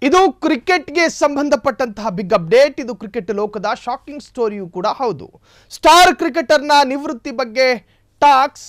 ಇದು ಕ್ರಿಕೆಟ್ಗೆ ಸಂಬಂಧಪಟ್ಟಂತಹ ಬಿಗ್ ಅಪ್ಡೇಟ್. ಇದು ಕ್ರಿಕೆಟ್ ಲೋಕದ ಶಾಕಿಂಗ್ ಸ್ಟೋರಿಯೂ ಕೂಡ ಹೌದು. ಸ್ಟಾರ್ ಕ್ರಿಕೆಟರ್ನ ನಿವೃತ್ತಿ ಬಗ್ಗೆ ಟಾಕ್ಸ್.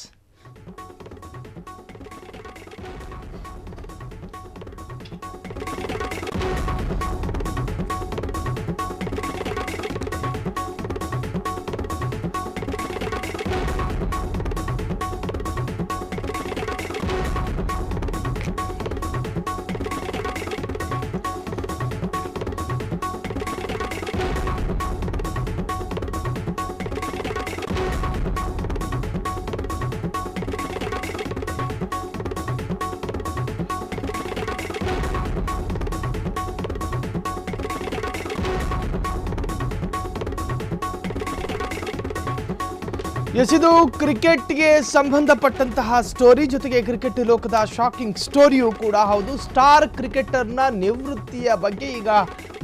ಇದು ಕ್ರಿಕೆಟ್ಗೆ ಸಂಬಂಧಪಟ್ಟಂತಹ ಸ್ಟೋರಿ, ಜೊತೆಗೆ ಕ್ರಿಕೆಟ್ ಲೋಕದ ಶಾಕಿಂಗ್ ಸ್ಟೋರಿಯೂ ಕೂಡ ಹೌದು. ಸ್ಟಾರ್ ಕ್ರಿಕೆಟರ್ನ ನಿವೃತ್ತಿಯ ಬಗ್ಗೆ ಈಗ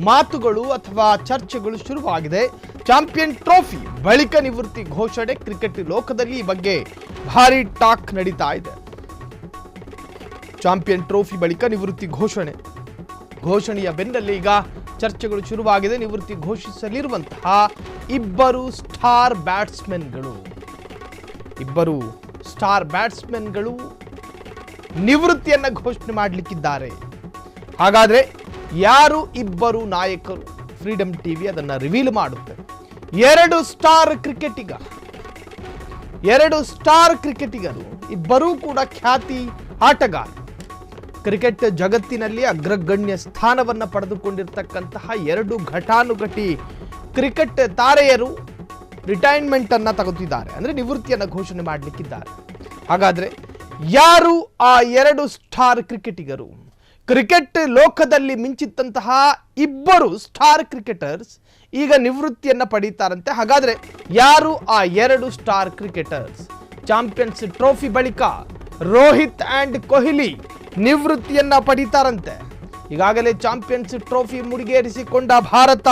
ಮಾತುಗಳು ಅಥವಾ ಚರ್ಚೆಗಳು ಶುರುವಾಗಿದೆ. ಚಾಂಪಿಯನ್ ಟ್ರೋಫಿ ಬಳಿಕ ನಿವೃತ್ತಿ ಘೋಷಣೆ. ಕ್ರಿಕೆಟ್ ಲೋಕದಲ್ಲಿ ಈ ಬಗ್ಗೆ ಭಾರಿ ಟಾಕ್ ನಡೀತಾ ಇದೆ. ಚಾಂಪಿಯನ್ ಟ್ರೋಫಿ ಬಳಿಕ ನಿವೃತ್ತಿ ಘೋಷಣೆಯ ಬೆನ್ನಲ್ಲೇ ಈಗ ಚರ್ಚೆಗಳು ಶುರುವಾಗಿದೆ. ನಿವೃತ್ತಿ ಘೋಷಿಸಲಿರುವಂತಹ ಇಬ್ಬರು ಸ್ಟಾರ್ ಬ್ಯಾಟ್ಸ್ಮನ್ಗಳು ನಿವೃತ್ತಿಯನ್ನ ಘೋಷಣೆ ಮಾಡಲಿಕ್ಕಿದ್ದಾರೆ. ಹಾಗಾದ್ರೆ ಯಾರು ಇಬ್ಬರು ನಾಯಕರು? ಫ್ರೀಡಮ್ ಟಿವಿ ಅದನ್ನ ರಿವೀಲ್ ಮಾಡುತ್ತೆ. ಎರಡು ಸ್ಟಾರ್ ಕ್ರಿಕೆಟಿಗರು, ಇಬ್ಬರೂ ಕೂಡ ಖ್ಯಾತಿ ಆಟಗಾರ. ಕ್ರಿಕೆಟ್ ಜಗತ್ತಿನಲ್ಲಿ ಅಗ್ರಗಣ್ಯ ಸ್ಥಾನವನ್ನು ಪಡೆದುಕೊಂಡಿರ್ತಕ್ಕಂತಹ ಎರಡು ಘಟಾನುಘಟಿ ಕ್ರಿಕೆಟ್ ತಾರೆಯರು ರಿಟೈರ್ಮೆಂಟ್ ಅನ್ನ ತಗೋತಿದ್ದಾರೆ, ಅಂದ್ರೆ ನಿವೃತ್ತಿಯನ್ನ ಘೋಷಣೆ ಮಾಡಲಿಕ್ಕಿದ್ದಾರೆ. ಹಾಗಾದ್ರೆ ಯಾರು ಆ ಎರಡು ಸ್ಟಾರ್ ಕ್ರಿಕೆಟಿಗರು? ಕ್ರಿಕೆಟ್ ಲೋಕದಲ್ಲಿ ಮಿಂಚಿತ್ತಂತಹ ಇಬ್ಬರು ಸ್ಟಾರ್ ಕ್ರಿಕೆಟರ್ಸ್ ಈಗ ನಿವೃತ್ತಿಯನ್ನ ಪಡೀತಾರಂತೆ. ಹಾಗಾದ್ರೆ ಯಾರು ಆ ಎರಡು ಸ್ಟಾರ್ ಕ್ರಿಕೆಟರ್ಸ್? ಚಾಂಪಿಯನ್ಸ್ ಟ್ರೋಫಿ ಬಳಿಕ ರೋಹಿತ್ ಅಂಡ್ ಕೊಹ್ಲಿ ನಿವೃತ್ತಿಯನ್ನ ಪಡೀತಾರಂತೆ. ಈಗಾಗಲೇ ಚಾಂಪಿಯನ್ಸ್ ಟ್ರೋಫಿ ಮುಡಿಗೇರಿಸಿಕೊಂಡ ಭಾರತ,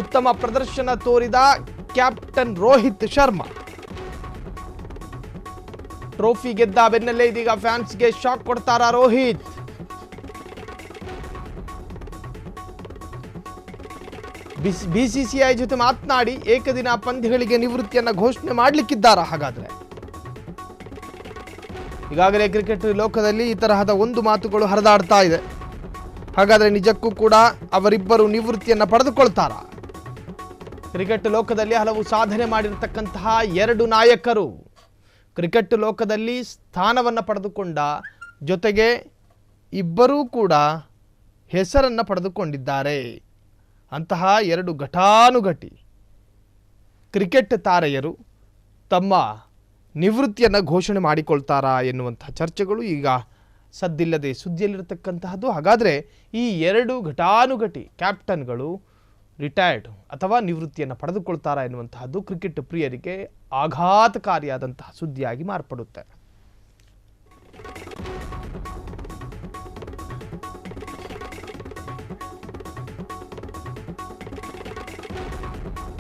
ಉತ್ತಮ ಪ್ರದರ್ಶನ ತೋರಿದ ಕ್ಯಾಪ್ಟನ್ ರೋಹಿತ್ ಶರ್ಮಾ ಟ್ರೋಫಿ ಗೆದ್ದ ಬೆನ್ನಲ್ಲೇ ಇದೀಗ ಫ್ಯಾನ್ಸ್ಗೆ ಶಾಕ್ ಕೊಡ್ತಾರ ರೋಹಿತ್. ಬಿಸಿಸಿಐ ಜೊತೆ ಮಾತನಾಡಿ ಏಕದಿನ ಪಂದ್ಯಗಳಿಗೆ ನಿವೃತ್ತಿಯನ್ನ ಘೋಷಣೆ ಮಾಡಲಿಕ್ಕಿದ್ದಾರ. ಹಾಗಾದ್ರೆ ಈಗಾಗಲೇ ಕ್ರಿಕೆಟ್ ಲೋಕದಲ್ಲಿ ಈ ತರಹದ ಒಂದು ಮಾತುಗಳು ಹರಿದಾಡ್ತಾ ಇದೆ. ಹಾಗಾದ್ರೆ ನಿಜಕ್ಕೂ ಕೂಡ ಅವರಿಬ್ಬರು ನಿವೃತ್ತಿಯನ್ನ ಪಡೆದುಕೊಳ್ತಾರ? ಕ್ರಿಕೆಟ್ ಲೋಕದಲ್ಲಿ ಹಲವು ಸಾಧನೆ ಮಾಡಿರತಕ್ಕಂತಹ ಎರಡು ನಾಯಕರು, ಕ್ರಿಕೆಟ್ ಲೋಕದಲ್ಲಿ ಸ್ಥಾನವನ್ನು ಪಡೆದುಕೊಂಡ ಜೊತೆಗೆ ಇಬ್ಬರೂ ಕೂಡ ಹೆಸರನ್ನು ಪಡೆದುಕೊಂಡಿದ್ದಾರೆ. ಅಂತಹ ಎರಡು ಘಟಾನುಘಟಿ ಕ್ರಿಕೆಟ್ ತಾರೆಯರು ತಮ್ಮ ನಿವೃತ್ತಿಯನ್ನು ಘೋಷಣೆ ಮಾಡಿಕೊಳ್ತಾರಾ ಎನ್ನುವಂತಹ ಚರ್ಚೆಗಳು ಈಗ ಸದ್ದಿಲ್ಲದೆ ಸುದ್ದಿಯಲ್ಲಿರತಕ್ಕಂತಹದ್ದು. ಹಾಗಾದರೆ ಈ ಎರಡು ಘಟಾನುಘಟಿ ಕ್ಯಾಪ್ಟನ್ಗಳು ರಿಟೈರ್ಡ್ ಅಥವಾ ನಿವೃತ್ತಿಯನ್ನು ಪಡೆದುಕೊಳ್ತಾರಾ ಎನ್ನುವಂತಹದ್ದು ಕ್ರಿಕೆಟ್ ಪ್ರಿಯರಿಗೆ ಆಘಾತಕಾರಿಯಾದಂತಹ ಸುದ್ದಿಯಾಗಿ ಮಾರ್ಪಡುತ್ತೆ.